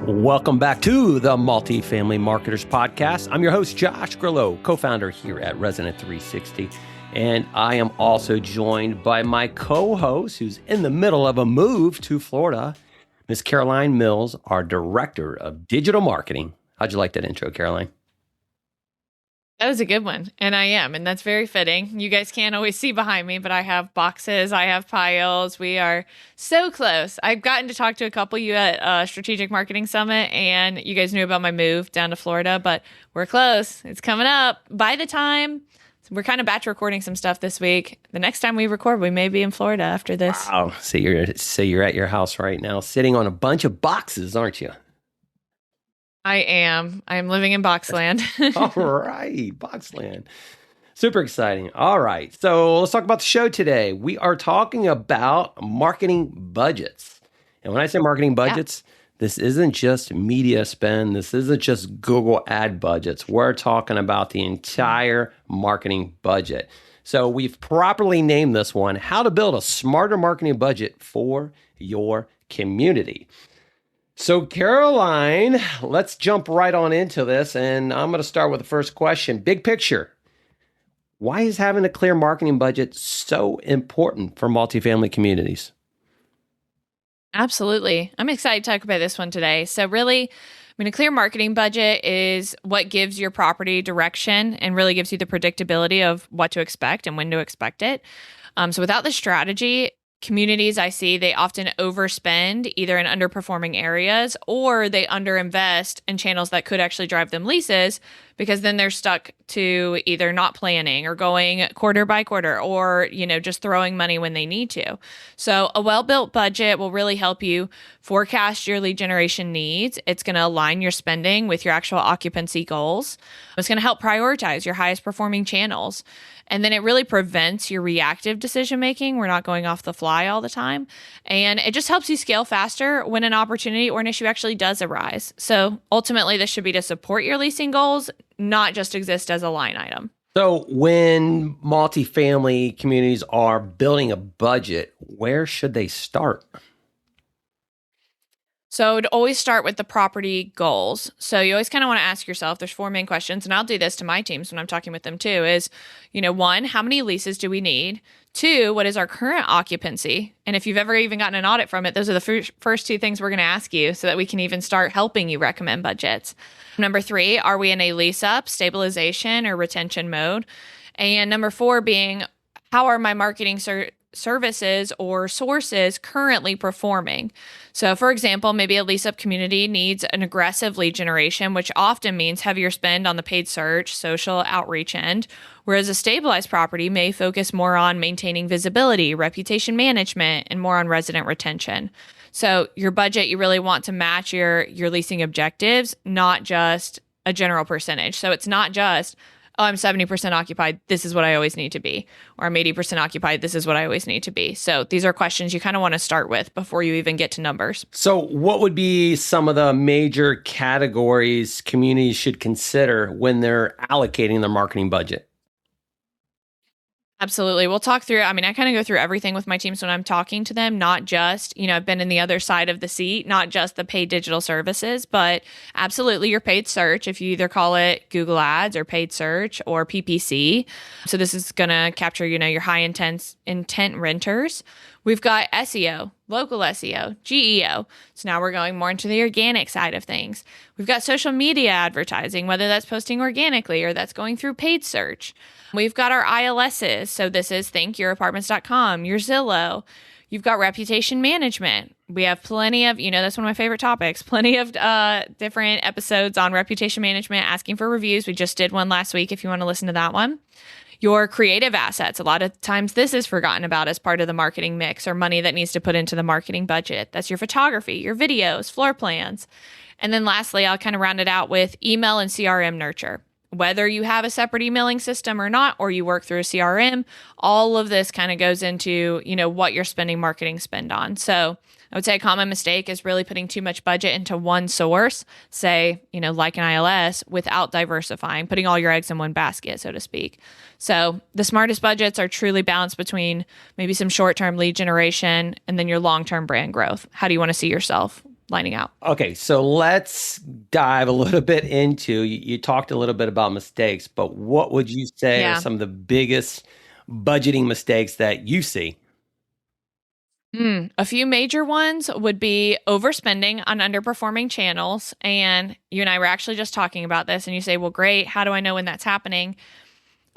Welcome back to the Multifamily Marketers Podcast. I'm your host, Josh Grillo, co-founder here at Resident 360. And I am also joined by my co-host, who's in the middle of a move to Florida, Miss Caroline Mills, our Director of Digital Marketing. How'd you like that intro, Caroline? That was a good one. And I am. And that's very fitting. You guys can't always see behind me, but I have boxes. I have piles. We are so close. I've gotten to talk to a couple of you at Strategic Marketing Summit, and you guys knew about my move down to Florida, but we're close. It's coming up. By the time we're kind of batch recording some stuff this week, the next time we record, we may be in Florida after this. Wow. So you're at your house right now, sitting on a bunch of boxes, aren't you? I am living in Boxland. All right, Boxland. Super exciting. All right, so let's talk about the show today. We are talking about marketing budgets. And when I say marketing budgets, This isn't just media spend. This isn't just Google ad budgets. We're talking about the entire marketing budget. So we've properly named this one, How to Build a Smarter Marketing Budget for Your Community. So Caroline, let's jump right on into this. And I'm going to start with the first question. Big picture. Why is having a clear marketing budget so important for multifamily communities? Absolutely. I'm excited to talk about this one today. So really, a clear marketing budget is what gives your property direction and really gives you the predictability of what to expect and when to expect it. So without the strategy, communities I see, they often overspend either in underperforming areas or they underinvest in channels that could actually drive them leases, because then they're stuck to either not planning or going quarter by quarter or, just throwing money when they need to. So a well-built budget will really help you forecast your lead generation needs. It's going to align your spending with your actual occupancy goals. It's going to help prioritize your highest performing channels. And then it really prevents your reactive decision making. We're not going off the fly all the time. And it just helps you scale faster when an opportunity or an issue actually does arise. So ultimately, this should be to support your leasing goals, not just exist as a line item. So when multifamily communities are building a budget, where should they start? So to always start with the property goals. So you always kind of want to ask yourself, there's 4 main questions, and I'll do this to my teams when I'm talking with them too, is, 1, how many leases do we need? 2, what is our current occupancy? And if you've ever even gotten an audit from it, those are the first 2 things we're going to ask you so that we can even start helping you recommend budgets. Number 3, are we in a lease-up, stabilization, or retention mode? And number 4 being, how are my marketing services or sources currently performing? So for example, maybe a lease-up community needs an aggressive lead generation, which often means heavier spend on the paid search, social outreach end, whereas a stabilized property may focus more on maintaining visibility, reputation management, and more on resident retention. So your budget, you really want to match your leasing objectives, not just a general percentage. So it's not just, I'm 70% occupied, this is what I always need to be. Or I'm 80% occupied, this is what I always need to be. So these are questions you kind of want to start with before you even get to numbers. So what would be some of the major categories communities should consider when they're allocating their marketing budget? Absolutely. We'll talk through, I kind of go through everything with my teams when I'm talking to them, not just, I've been in the other side of the seat, not just the paid digital services, but absolutely your paid search, if you either call it Google Ads or paid search or PPC. So this is going to capture, your high intent renters. We've got SEO, local SEO, GEO. So now we're going more into the organic side of things. We've got social media advertising, whether that's posting organically or that's going through paid search. We've got our ILSs. So this is thinkyourapartments.com, your Zillow. You've got reputation management. We have plenty of, that's one of my favorite topics, plenty of different episodes on reputation management, asking for reviews. We just did one last week if you want to listen to that one. Your creative assets. A lot of times this is forgotten about as part of the marketing mix or money that needs to put into the marketing budget. That's your photography, your videos, floor plans. And then lastly, I'll kind of round it out with email and CRM nurture. Whether you have a separate emailing system or not, or you work through a CRM, all of this kind of goes into, what you're spending marketing spend on. So I would say a common mistake is really putting too much budget into one source, say, like an ILS, without diversifying, putting all your eggs in one basket, so to speak. So the smartest budgets are truly balanced between maybe some short-term lead generation and then your long-term brand growth. How do you want to see yourself lining out. Okay, so let's dive a little bit into, you talked a little bit about mistakes, but what would you say are Yeah. some of the biggest budgeting mistakes that you see? A few major ones would be overspending on underperforming channels. And you and I were actually just talking about this, and you say, well, great. How do I know when that's happening?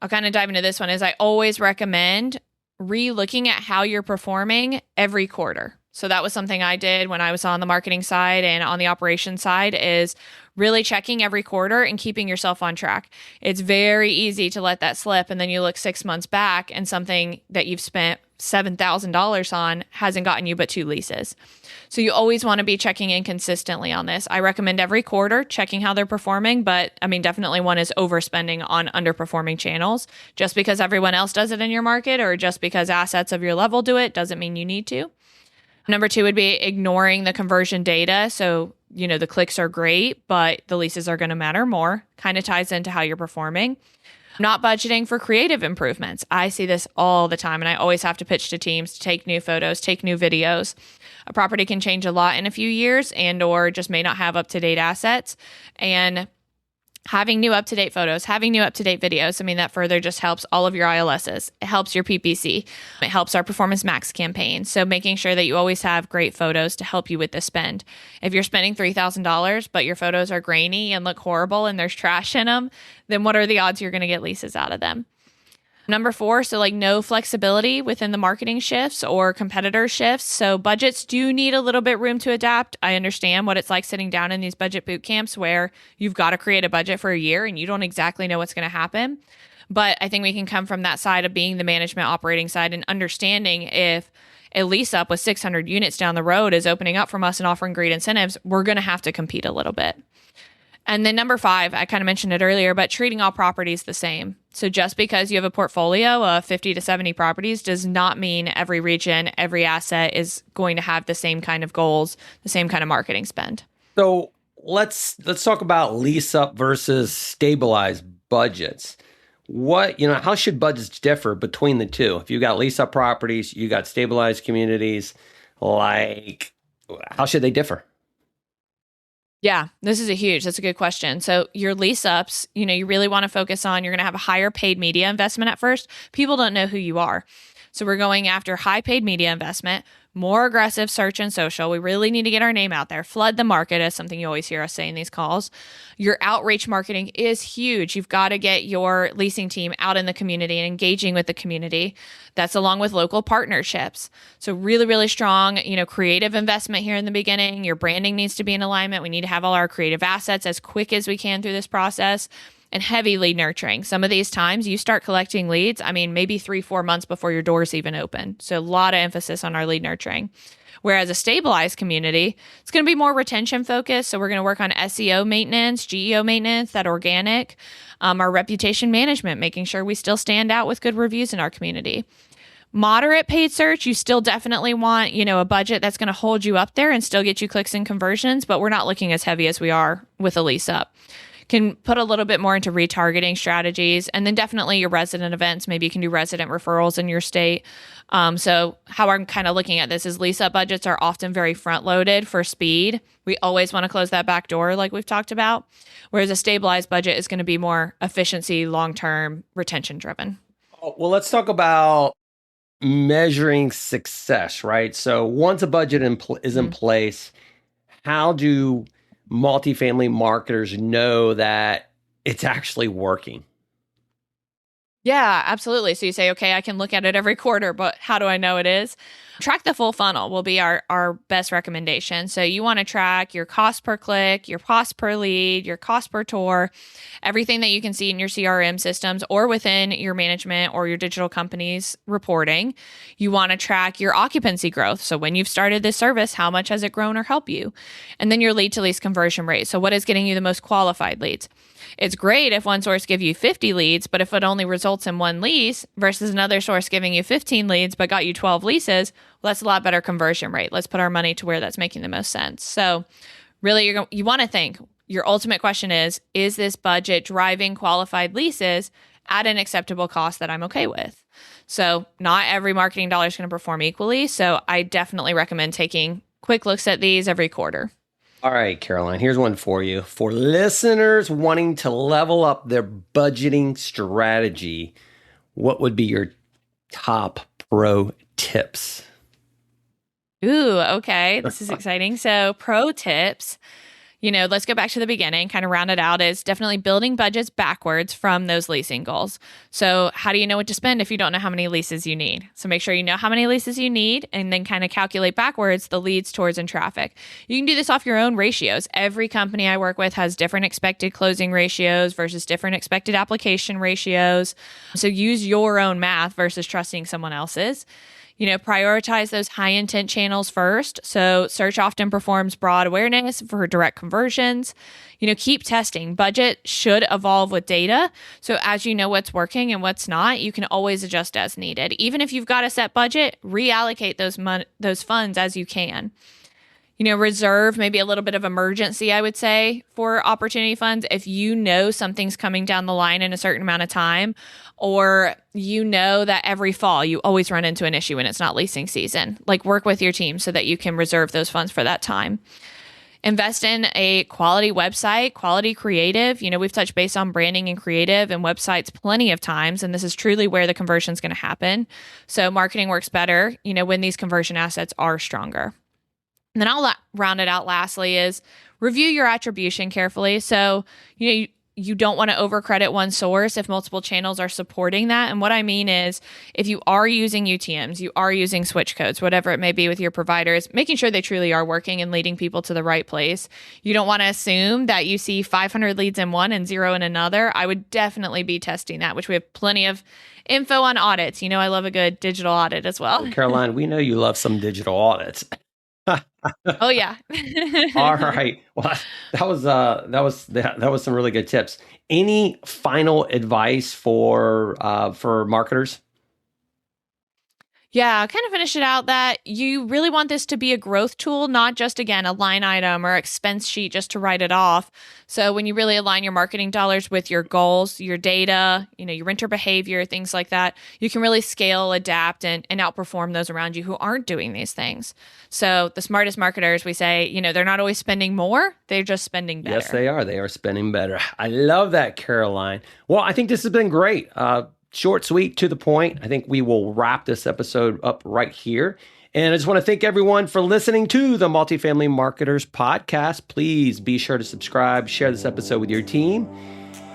I'll kind of dive into this one. Is I always recommend re-looking at how you're performing every quarter. So that was something I did when I was on the marketing side and on the operations side, is really checking every quarter and keeping yourself on track. It's very easy to let that slip, and then you look 6 months back and something that you've spent $7,000 on hasn't gotten you but 2 leases. So you always want to be checking in consistently on this. I recommend every quarter checking how they're performing, but I mean, definitely one is overspending on underperforming channels. Just because everyone else does it in your market or just because assets of your level do it doesn't mean you need to. Number 2 would be ignoring the conversion data. So, the clicks are great, but the leases are going to matter more. Kind of ties into how you're performing. Not budgeting for creative improvements. I see this all the time, and I always have to pitch to teams to take new photos, take new videos. A property can change a lot in a few years and or just may not have up-to-date assets. And having new up-to-date photos, having new up-to-date videos, I mean, that further just helps all of your ILSs. It helps your PPC. It helps our Performance Max campaign. So making sure that you always have great photos to help you with the spend. If you're spending $3,000, but your photos are grainy and look horrible and there's trash in them, then what are the odds you're going to get leases out of them? Number 4, so no flexibility within the marketing shifts or competitor shifts. So budgets do need a little bit room to adapt. I understand what it's like sitting down in these budget boot camps where you've got to create a budget for a year and you don't exactly know what's going to happen. But I think we can come from that side of being the management operating side and understanding if a lease-up with 600 units down the road is opening up from us and offering great incentives, we're going to have to compete a little bit. And then number 5, I kind of mentioned it earlier, but treating all properties the same. So just because you have a portfolio of 50 to 70 properties does not mean every region, every asset is going to have the same kind of goals, the same kind of marketing spend. So let's talk about lease up versus stabilized budgets. How should budgets differ between the two? If you got lease up properties, you got stabilized communities, how should they differ? Yeah, that's a good question. So your lease ups, you really want to focus on, you're going to have a higher paid media investment at first. People don't know who you are. So we're going after high paid media investment, more aggressive search and social. We really need to get our name out there, flood the market is something you always hear us say in these calls. Your outreach marketing is huge. You've got to get your leasing team out in the community and engaging with the community. That's along with local partnerships. So really, really strong, creative investment here in the beginning. Your branding needs to be in alignment. We need to have all our creative assets as quick as we can through this process. And heavy lead nurturing. Some of these times you start collecting leads, maybe 3-4 months before your doors even open. So a lot of emphasis on our lead nurturing. Whereas a stabilized community, it's going to be more retention focused. So we're going to work on SEO maintenance, GEO maintenance, that organic, our reputation management, making sure we still stand out with good reviews in our community. Moderate paid search, you still definitely want, a budget that's going to hold you up there and still get you clicks and conversions, but we're not looking as heavy as we are with a lease up. Can put a little bit more into retargeting strategies, and then definitely your resident events. Maybe you can do resident referrals in your state. So how I'm kind of looking at this is lease up budgets are often very front loaded for speed. We always want to close that back door like we've talked about, whereas a stabilized budget is going to be more efficiency, long-term, retention driven. Well, let's talk about measuring success, right? So once a budget is in place, how do multifamily marketers know that it's actually working? Yeah, absolutely. So you say, okay, I can look at it every quarter, but how do I know it is? Track the full funnel will be our best recommendation. So you want to track your cost per click, your cost per lead, your cost per tour, everything that you can see in your CRM systems or within your management or your digital company's reporting. You want to track your occupancy growth. So when you've started this service, how much has it grown or helped you? And then your lead to lease conversion rate. So what is getting you the most qualified leads? It's great if one source gives you 50 leads, but if it only results in 1 lease versus another source giving you 15 leads but got you 12 leases, well, that's a lot better conversion rate. Let's put our money to where that's making the most sense. So really, you want to think, your ultimate question is this budget driving qualified leases at an acceptable cost that I'm okay with? So not every marketing dollar is going to perform equally. So I definitely recommend taking quick looks at these every quarter. All right, Caroline, here's one for you. For listeners wanting to level up their budgeting strategy, what would be your top pro tips? Ooh, okay. This is exciting. So, pro tips. Let's go back to the beginning, kind of round it out, is definitely building budgets backwards from those leasing goals. So, how do you know what to spend if you don't know how many leases you need? So, make sure you know how many leases you need and then kind of calculate backwards the leads, tours, and traffic. You can do this off your own ratios. Every company I work with has different expected closing ratios versus different expected application ratios. So, use your own math versus trusting someone else's. Prioritize those high intent channels first. So search often performs broad awareness for direct conversions. Keep testing. Budget should evolve with data. So as you know what's working and what's not, you can always adjust as needed. Even if you've got a set budget, reallocate those funds as you can. Reserve maybe a little bit of emergency, I would say, for opportunity funds. If you know something's coming down the line in a certain amount of time, or that every fall you always run into an issue when it's not leasing season, like work with your team so that you can reserve those funds for that time. Invest in a quality website, quality creative. We've touched base on branding and creative and websites plenty of times, and this is truly where the conversion is going to happen. So marketing works better, when these conversion assets are stronger. And then I'll round it out lastly is review your attribution carefully. So, you don't want to overcredit one source if multiple channels are supporting that. And what I mean is if you are using UTMs, you are using switch codes, whatever it may be with your providers, making sure they truly are working and leading people to the right place. You don't want to assume that you see 500 leads in one and 0 in another. I would definitely be testing that, which we have plenty of info on audits. I love a good digital audit as well. Caroline, we know you love some digital audits. Oh yeah. All right. Well, that was some really good tips. Any final advice for marketers? Yeah, kind of finish it out that you really want this to be a growth tool, not just, again, a line item or expense sheet just to write it off. So when you really align your marketing dollars with your goals, your data, your renter behavior, things like that, you can really scale, adapt, and outperform those around you who aren't doing these things. So the smartest marketers, we say, they're not always spending more, they're just spending better. Yes, they are. They are spending better. I love that, Caroline. Well, I think this has been great. Short, sweet, to the point. I think we will wrap this episode up right here. And I just want to thank everyone for listening to the Multifamily Marketers Podcast. Please be sure to subscribe, share this episode with your team.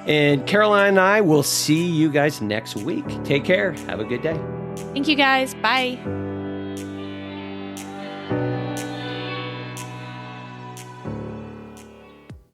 And Caroline and I will see you guys next week. Take care. Have a good day. Thank you, guys. Bye.